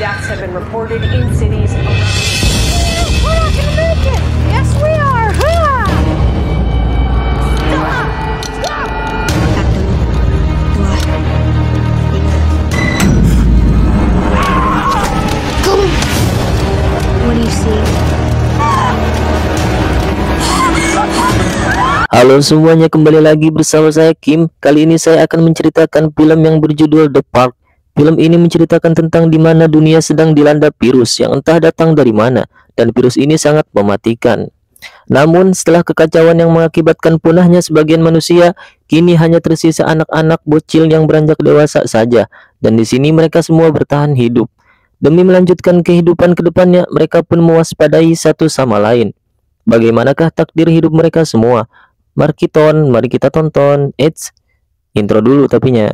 Deaths have been reported in cities around. We're not gonna make it! Yes, we are! Stop! Stop! What do you see? Halo semuanya, kembali lagi bersama saya Kim. Kali ini saya akan menceritakan film yang berjudul The Park. Film ini menceritakan tentang di mana dunia sedang dilanda virus yang entah datang dari mana, dan virus ini sangat mematikan. Namun setelah kekacauan yang mengakibatkan punahnya sebagian manusia, kini hanya tersisa anak-anak bocil yang beranjak dewasa saja, dan di sini mereka semua bertahan hidup. Demi melanjutkan kehidupan ke depannya, mereka pun mewaspadai satu sama lain. Bagaimanakah takdir hidup mereka semua? Mari kita tonton. Intro dulu tapinya.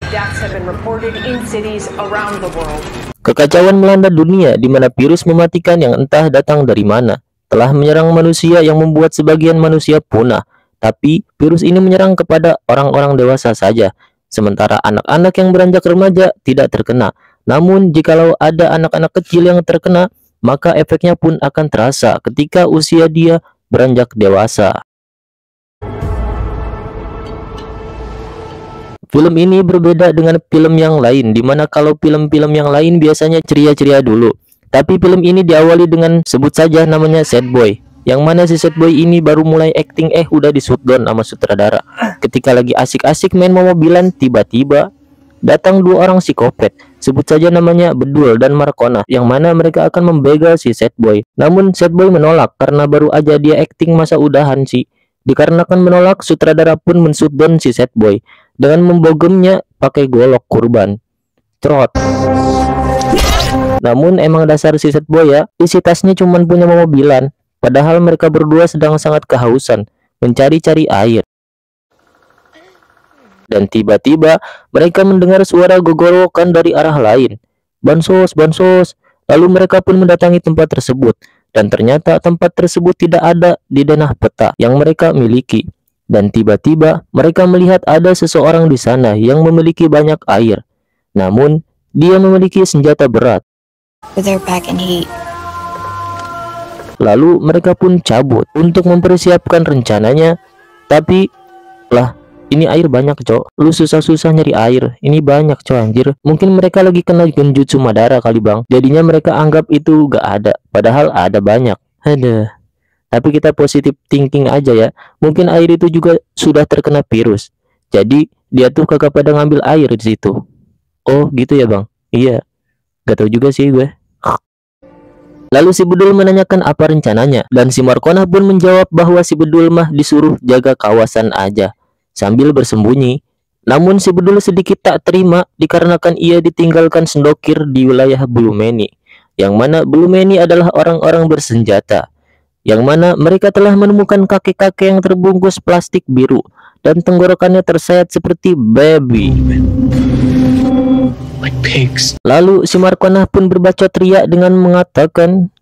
Deaths have been reported in cities around the world. Kekacauan melanda dunia di mana virus mematikan yang entah datang dari mana telah menyerang manusia yang membuat sebagian manusia punah. Tapi virus ini menyerang kepada orang-orang dewasa saja, sementara anak-anak yang beranjak remaja tidak terkena. Namun jikalau ada anak-anak kecil yang terkena, maka efeknya pun akan terasa ketika usia dia beranjak dewasa. Film ini berbeda dengan film yang lain, dimana kalau film-film yang lain biasanya ceria-ceria dulu. Tapi film ini diawali dengan sebut saja namanya Sad Boy. Yang mana si Sad Boy ini baru mulai acting udah di shutdown sama sutradara. Ketika lagi asik-asik main mobilan, tiba-tiba datang dua orang psikopat. Sebut saja namanya Bedul dan Markona, yang mana mereka akan membegal si Sad Boy. Namun Sad Boy menolak karena baru aja dia acting masa udahan sih. Dikarenakan menolak, sutradara pun men-shutdown si Sad Boy dengan membogemnya pakai golok kurban. Trot. Namun emang dasar si Sad Boy ya, isi tasnya cuma punya mobilan. Padahal mereka berdua sedang sangat kehausan, mencari-cari air. Dan tiba-tiba mereka mendengar suara gogorokan dari arah lain. Bansos, bansos. Lalu mereka pun mendatangi tempat tersebut. Dan ternyata tempat tersebut tidak ada di denah peta yang mereka miliki. Dan tiba-tiba mereka melihat ada seseorang di sana yang memiliki banyak air. Namun dia memiliki senjata berat. Lalu mereka pun cabut untuk mempersiapkan rencananya. Tapi lah, ini air banyak cok. Lu susah-susah nyari air, ini banyak cok anjir. Mungkin mereka lagi kena genjutsu Madara kali bang. Jadinya mereka anggap itu gak ada, padahal ada banyak. Aduh. Tapi kita positif thinking aja ya. Mungkin air itu juga sudah terkena virus. Jadi dia tuh kagak pada ngambil air di situ. Oh gitu ya bang. Iya. Gak tahu juga sih gue. Lalu si Bedul menanyakan apa rencananya, dan si Markona pun menjawab bahwa si Bedul mah disuruh jaga kawasan aja sambil bersembunyi. Namun si Bedul sedikit tak terima dikarenakan ia ditinggalkan sendokir di wilayah Bulumeni, yang mana Bulumeni adalah orang-orang bersenjata, yang mana mereka telah menemukan kakek-kakek yang terbungkus plastik biru dan tenggorokannya tersayat seperti babi. Like pigs. Lalu si Markona pun berbacot teriak dengan mengatakan,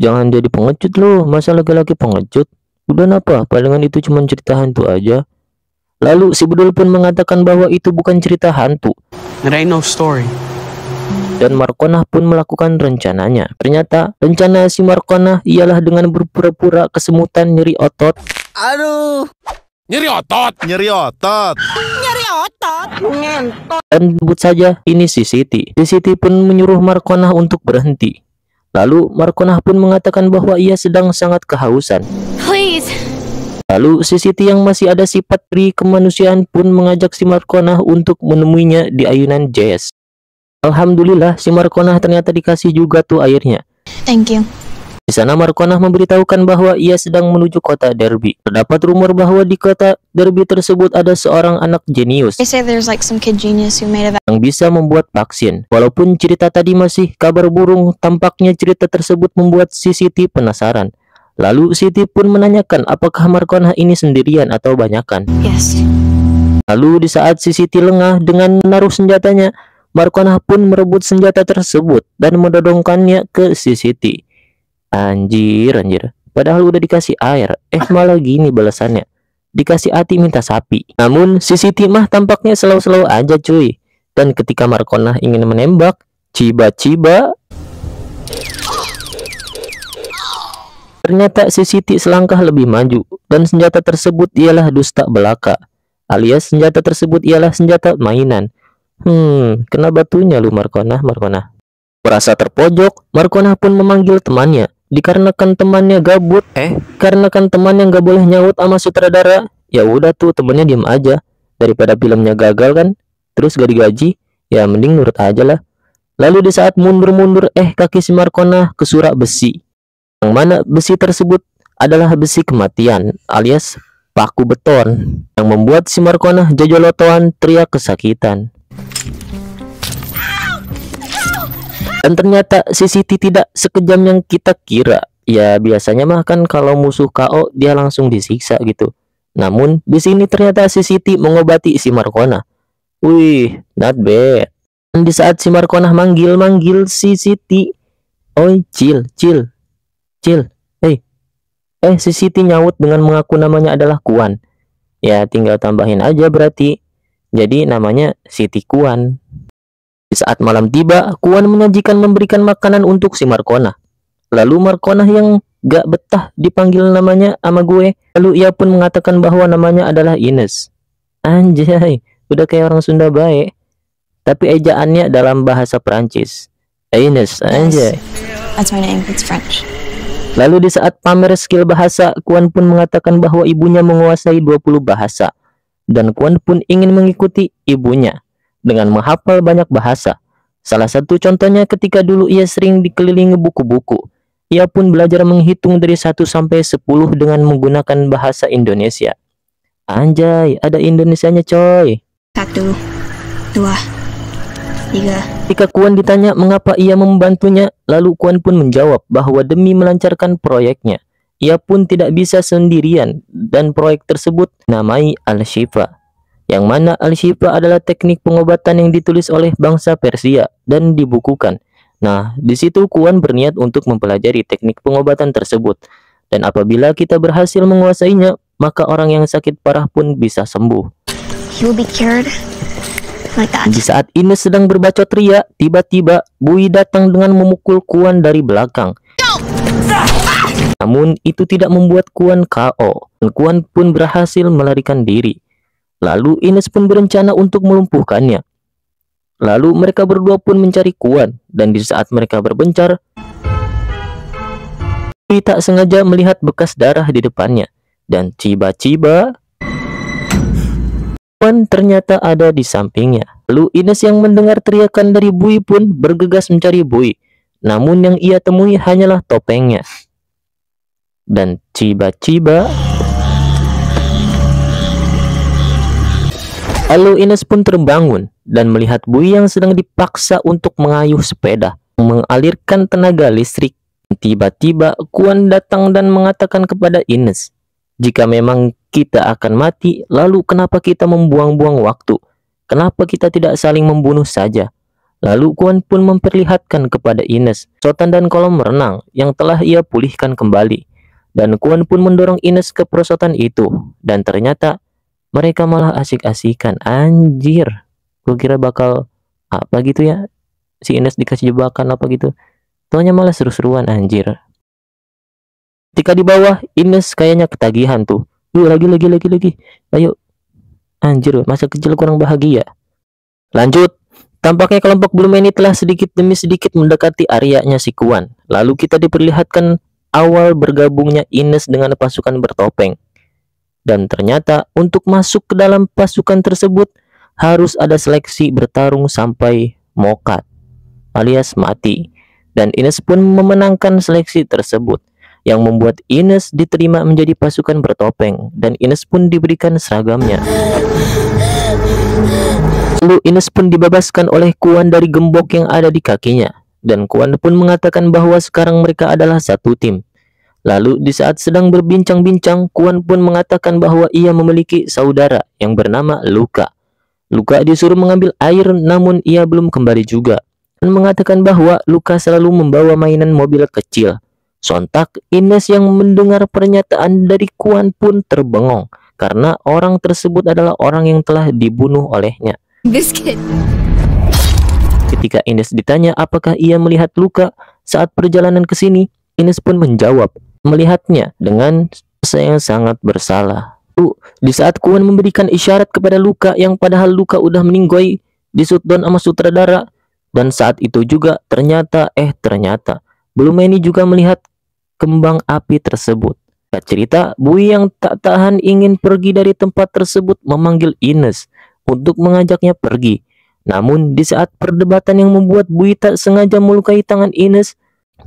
jangan jadi pengecut loh, masa laki-laki pengecut? Udah napa, palingan itu cuma cerita hantu aja. Lalu si Bedul pun mengatakan bahwa itu bukan cerita hantu. It ain't no story. Dan Markona pun melakukan rencananya. Ternyata rencana si Markona ialah dengan berpura-pura kesemutan nyeri otot. Aduh, nyeri otot. Dan sebut saja ini si Siti. Si Siti pun menyuruh Markona untuk berhenti. Lalu Markona pun mengatakan bahwa ia sedang sangat kehausan. Please. Lalu si Siti yang masih ada sifat peri kemanusiaan pun mengajak si Markona untuk menemuinya di ayunan jazz. Alhamdulillah si Markona ternyata dikasih juga tuh airnya. Thank you. Di sana Markona memberitahukan bahwa ia sedang menuju kota Derby. Terdapat rumor bahwa di kota Derby tersebut ada seorang anak jenius yang bisa membuat vaksin. Walaupun cerita tadi masih kabar burung, tampaknya cerita tersebut membuat si Siti penasaran. Lalu Siti pun menanyakan apakah Markona ini sendirian atau banyakan. Yes. Lalu di saat si Siti lengah dengan menaruh senjatanya, Markona pun merebut senjata tersebut dan mendodongkannya ke si Siti. Anjir. Padahal udah dikasih air, malah gini balasannya. Dikasih hati minta sapi. Namun si Siti mah tampaknya selalu-selalu aja cuy. Dan ketika Markona ingin menembak, ciba-ciba ternyata si Siti selangkah lebih maju, dan senjata tersebut ialah dusta belaka, alias senjata tersebut ialah senjata mainan. Kena batunya lu Markona. Merasa terpojok, Markona pun memanggil temannya. Dikarenakan temannya gabut, karenakan temannya nggak boleh nyaut sama sutradara, ya udah tuh temennya diem aja. Daripada filmnya gagal kan, terus gak digaji, ya mending nurut aja lah. Lalu di saat mundur-mundur, kaki si Markona kesurak besi. Yang mana besi tersebut adalah besi kematian alias paku beton, yang membuat si Markona jojolotoan teriak kesakitan. Dan ternyata si Siti tidak sekejam yang kita kira. Ya biasanya mah kan kalau musuh KO dia langsung disiksa gitu. Namun di sini ternyata si Siti mengobati si Markona. Wih, not bad. Dan di saat si Markona manggil si Siti, "Oi, chill. Si Siti nyaut dengan mengaku namanya adalah Kuan. Ya tinggal tambahin aja berarti. Jadi namanya Siti Kuan. Di saat malam tiba, Kuan menyajikan memberikan makanan untuk si Markona. Lalu Markona yang gak betah dipanggil namanya sama gue. Lalu ia pun mengatakan bahwa namanya adalah Ines. Anjay, udah kayak orang Sunda baik. Tapi ejaannya dalam bahasa Perancis. Ines, anjay. That's my name, it's French. Lalu di saat pamer skill bahasa, Kuan pun mengatakan bahwa ibunya menguasai 20 bahasa. Dan Kuan pun ingin mengikuti ibunya dengan menghafal banyak bahasa. Salah satu contohnya ketika dulu ia sering dikelilingi buku-buku. Ia pun belajar menghitung dari 1 sampai 10 dengan menggunakan bahasa Indonesia. Anjay, ada Indonesianya coy. 1, 2, 3. Ketika Kuan ditanya mengapa ia membantunya, lalu Kuan pun menjawab bahwa demi melancarkan proyeknya, ia pun tidak bisa sendirian dan proyek tersebut namai Al-Shifa. Yang mana Al-Shifa adalah teknik pengobatan yang ditulis oleh bangsa Persia dan dibukukan. Nah, di situ Kuan berniat untuk mempelajari teknik pengobatan tersebut. Dan apabila kita berhasil menguasainya, maka orang yang sakit parah pun bisa sembuh. He will be cured like that. Di saat Ines sedang berbacot ria, tiba-tiba Bui datang dengan memukul Kuan dari belakang. Namun itu tidak membuat Kuan KO. Dan Kuan pun berhasil melarikan diri. Lalu Ines pun berencana untuk melumpuhkannya. Lalu mereka berdua pun mencari Kuan. Dan di saat mereka berbencar, Bui tak sengaja melihat bekas darah di depannya. Dan ciba-ciba Kuan ternyata ada di sampingnya. Lalu Ines yang mendengar teriakan dari Bui pun bergegas mencari Bui. Namun yang ia temui hanyalah topengnya. Dan ciba-ciba lalu Ines pun terbangun dan melihat Bui yang sedang dipaksa untuk mengayuh sepeda mengalirkan tenaga listrik. Tiba-tiba Kuan datang dan mengatakan kepada Ines, "Jika memang kita akan mati, lalu kenapa kita membuang-buang waktu? Kenapa kita tidak saling membunuh saja?" Lalu Kuan pun memperlihatkan kepada Ines perosotan dan kolam renang yang telah ia pulihkan kembali. Dan Kuan pun mendorong Ines ke perosotan itu. Dan ternyata mereka malah asik-asikan. Anjir, gue kira bakal apa gitu ya, si Ines dikasih jebakan apa gitu. Taunya malah seru-seruan anjir. Ketika di bawah, Ines kayaknya ketagihan tuh. Yuk lagi. Ayo. Anjir, masa kecil kurang bahagia. Lanjut. Tampaknya kelompok Blue Man telah sedikit demi sedikit mendekati areanya si Kuan. Lalu kita diperlihatkan awal bergabungnya Ines dengan pasukan bertopeng. Dan ternyata untuk masuk ke dalam pasukan tersebut harus ada seleksi bertarung sampai mokat alias mati. Dan Ines pun memenangkan seleksi tersebut, yang membuat Ines diterima menjadi pasukan bertopeng. Dan Ines pun diberikan seragamnya. Lalu Ines pun dibebaskan oleh Kuan dari gembok yang ada di kakinya. Dan Kuan pun mengatakan bahwa sekarang mereka adalah satu tim. Lalu di saat sedang berbincang-bincang, Kuan pun mengatakan bahwa ia memiliki saudara yang bernama Luka. Luka disuruh mengambil air namun ia belum kembali juga. Dan mengatakan bahwa Luka selalu membawa mainan mobil kecil. Sontak Ines yang mendengar pernyataan dari Kuan pun terbengong karena orang tersebut adalah orang yang telah dibunuh olehnya. Biscuit. Ketika Ines ditanya apakah ia melihat luka saat perjalanan ke sini, Ines pun menjawab melihatnya dengan rasa yang sangat bersalah. Di saat Kuan memberikan isyarat kepada luka yang padahal luka udah meninggoy di shutdown sama sutradara, dan saat itu juga ternyata Blue Manny juga melihat kembang api tersebut. Cerita Bui yang tak tahan ingin pergi dari tempat tersebut memanggil Ines untuk mengajaknya pergi. Namun di saat perdebatan yang membuat Bui tak sengaja melukai tangan Ines,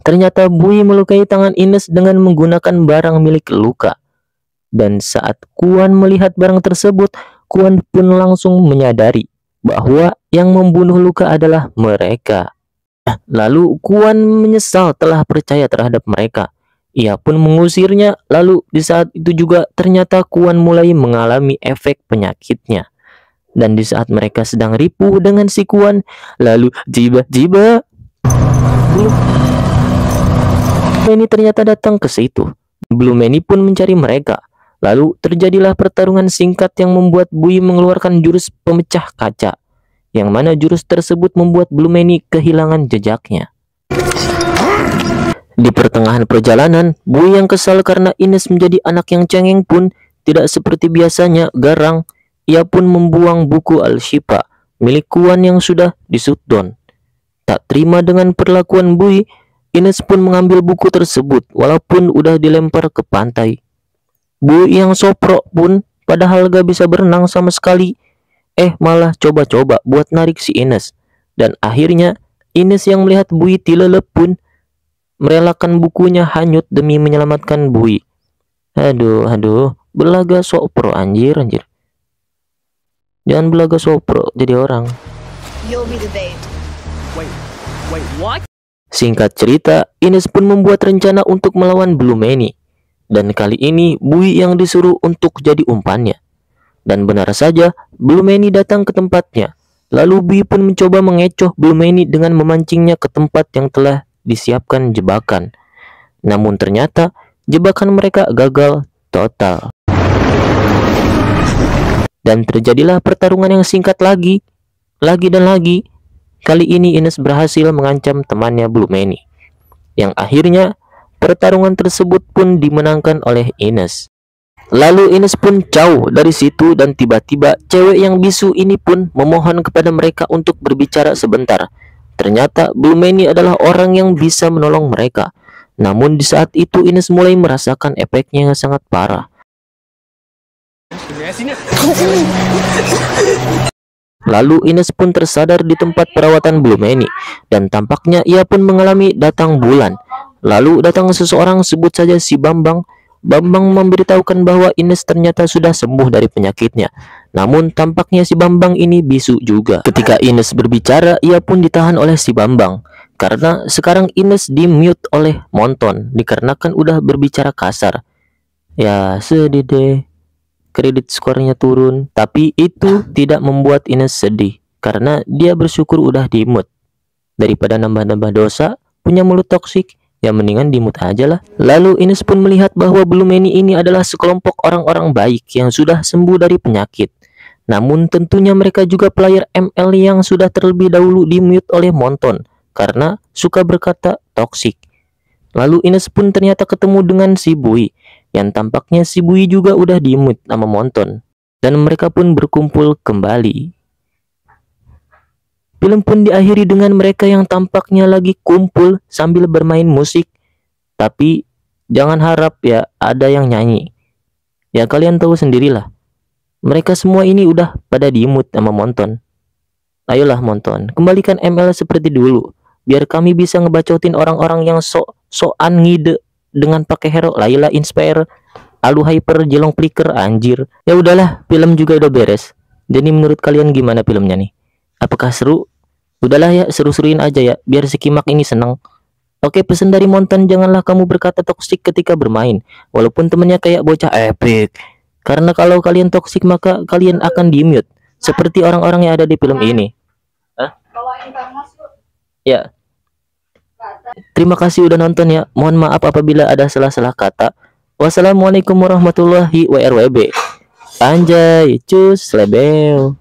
ternyata Bui melukai tangan Ines dengan menggunakan barang milik luka. Dan saat Kuan melihat barang tersebut, Kuan pun langsung menyadari bahwa yang membunuh luka adalah mereka. Lalu Kuan menyesal telah percaya terhadap mereka. Ia pun mengusirnya. Lalu di saat itu juga ternyata Kuan mulai mengalami efek penyakitnya. Dan di saat mereka sedang ripuh dengan si Kuan, lalu jiba-jiba Blue Manny ternyata datang ke situ. Blue Manny pun mencari mereka. Lalu terjadilah pertarungan singkat yang membuat Bui mengeluarkan jurus pemecah kaca, yang mana jurus tersebut membuat Blue Manny kehilangan jejaknya. Di pertengahan perjalanan, Bui yang kesal karena Ines menjadi anak yang cengeng pun tidak seperti biasanya garang. Ia pun membuang buku Al-Shifa milik Kuan yang sudah di shutdown. Tak terima dengan perlakuan Bui, Ines pun mengambil buku tersebut walaupun udah dilempar ke pantai. Bui yang soprok pun padahal gak bisa berenang sama sekali, malah coba-coba buat narik si Ines. Dan akhirnya Ines yang melihat Bui tilelep pun merelakan bukunya hanyut demi menyelamatkan Bui. Aduh, belaga sopro anjir. Jangan belaga sopro jadi orang. You'll be the bait. Wait, what? Singkat cerita, Ines pun membuat rencana untuk melawan Blue Manny. Dan kali ini Bui yang disuruh untuk jadi umpannya. Dan benar saja, Blue Manny datang ke tempatnya. Lalu Bui pun mencoba mengecoh Blue Manny dengan memancingnya ke tempat yang telah disiapkan jebakan. Namun ternyata jebakan mereka gagal total. Dan terjadilah pertarungan yang singkat lagi dan lagi. Kali ini Ines berhasil mengancam temannya Blue Manny, yang akhirnya pertarungan tersebut pun dimenangkan oleh Ines. Lalu Ines pun jauh dari situ dan tiba-tiba cewek yang bisu ini pun memohon kepada mereka untuk berbicara sebentar. Ternyata Blue Manny adalah orang yang bisa menolong mereka. Namun di saat itu Ines mulai merasakan efeknya yang sangat parah. Lalu Ines pun tersadar di tempat perawatan Blue Manny, dan tampaknya ia pun mengalami datang bulan. Lalu datang seseorang, sebut saja si Bambang. Bambang memberitahukan bahwa Ines ternyata sudah sembuh dari penyakitnya. Namun tampaknya si Bambang ini bisu juga. Ketika Ines berbicara, ia pun ditahan oleh si Bambang. Karena sekarang Ines di-mute oleh Monton, dikarenakan udah berbicara kasar. Ya sedih deh, kredit skornya turun. Tapi itu tidak membuat Ines sedih, karena dia bersyukur udah di-mute. Daripada nambah-nambah dosa, punya mulut toksik, ya mendingan di-mute aja lah. Lalu Ines pun melihat bahwa Blue Manny ini adalah sekelompok orang-orang baik yang sudah sembuh dari penyakit. Namun tentunya mereka juga player ML yang sudah terlebih dahulu di-mute oleh Monton karena suka berkata toksik. Lalu Ines pun ternyata ketemu dengan si Bui, yang tampaknya si Bui juga udah di-mute sama Monton, dan mereka pun berkumpul kembali. Film pun diakhiri dengan mereka yang tampaknya lagi kumpul sambil bermain musik. Tapi jangan harap ya ada yang nyanyi. Ya kalian tahu sendirilah. Mereka semua ini udah pada di-mute sama Monton. Ayolah Monton, kembalikan ML seperti dulu, biar kami bisa ngebacotin orang-orang yang sok-sokan ngide dengan pakai hero Layla Inspire, Alu Hyper, Jelong Flicker, anjir. Ya udahlah, film juga udah beres. Jadi menurut kalian gimana filmnya nih? Apakah seru? Udahlah ya, seru-seruin aja ya, biar si Kimak ini seneng. Oke, pesan dari Monton, janganlah kamu berkata toksik ketika bermain, walaupun temennya kayak bocah epic. Karena kalau kalian toksik maka kalian akan di-mute, seperti orang-orang yang ada di film ini. Hah? Ya. Terima kasih udah nonton ya. Mohon maaf apabila ada salah-salah kata. Wassalamualaikum warahmatullahi wabarakatuh. Anjay, cus, lebel.